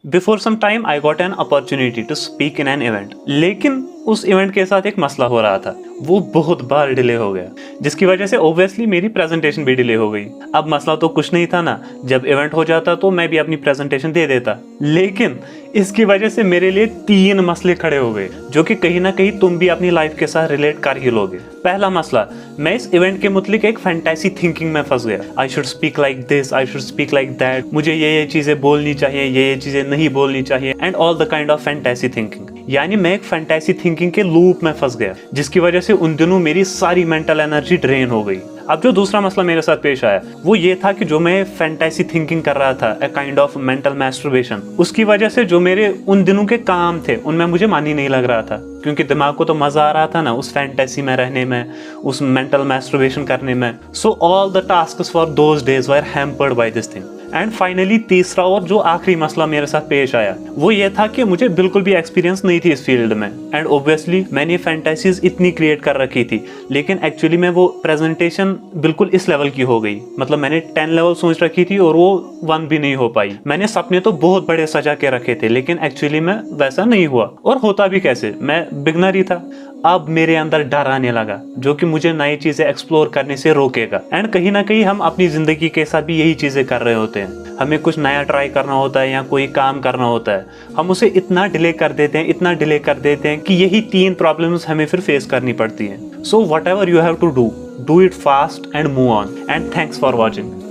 Before some time I got an opportunity to speak in an event, लेकिन उस event के साथ एक मसला हो रहा था, वो बहुत बार डिले हो गया, जिसकी वजह से ऑब्वियसली मेरी प्रेजेंटेशन भी डिले हो गई। अब मसला तो कुछ नहीं था ना, जब इवेंट हो जाता तो मैं भी अपनी प्रेजेंटेशन दे देता, लेकिन इसकी वजह से मेरे लिए 3 मसले खड़े हो गए, जो कि कहीं ना कहीं तुम भी अपनी लाइफ के साथ रिलेट कर ही लोगे। पहला मसला, मैं इस इवेंट के मुतालिक एक फैंटेसी थिंकिंग में फंस गया। I should speak like this, I should speak like that, मुझे ये चीजें बोलनी चाहिए, ये चीजें नहीं बोलनी चाहिए, and all the kind of fantasy thinking. यानी मैं एक फैंटेसी थिंकिंग के लूप में फंस गया, जिसकी वजह से उन दिनों मेरी सारी मेंटल एनर्जी ड्रेन हो गई। अब जो दूसरा मसला मेरे साथ पेश आया वो ये था कि जो मैं फैंटेसी थिंकिंग कर रहा था, a kind of mental masturbation, उसकी वजह से जो मेरे उन दिनों के काम थे उनमें मुझे मन ही नहीं लग रहा था, क्योंकि दिमाग को तो मजा आ रहा था ना उस फैंटेसी में रहने में, उस मेंटल मैस्टरबेशन करने में। So all the tasks for those days were hampered by this thing. And finally तीसरा और जो आखिरी मसला मेरे साथ पेश आया वो ये था कि मुझे बिल्कुल भी एक्सपीरियंस नहीं थी इस फील्ड में, एंड ऑब्वियसली मैंने फैंटेसीज इतनी क्रिएट कर रखी थी, लेकिन एक्चुअली में वो प्रेजेंटेशन बिल्कुल इस लेवल की हो गई। मतलब मैंने 10 लेवल सोच रखी थी और वो 1 भी नहीं हो पाई। मैंने सपने तो बहुत बड़े सजा के रखे थे, लेकिन एक्चुअली में वैसा नहीं हुआ। और होता भी कैसे, मैं बिगनर ही था। अब मेरे अंदर डर आने लगा, जो कि मुझे नई चीजें एक्सप्लोर करने से रोकेगा। एंड कहीं ना कहीं हम अपनी जिंदगी के साथ भी यही चीजें कर रहे होते हैं। हमें कुछ नया ट्राई करना होता है या कोई काम करना होता है, हम उसे इतना डिले कर देते हैं, इतना डिले कर देते हैं कि यही 3 प्रॉब्लम्स हमें फिर फेस करनी पड़ती हैं। So whatever you have to do it fast and move on. And thanks for watching.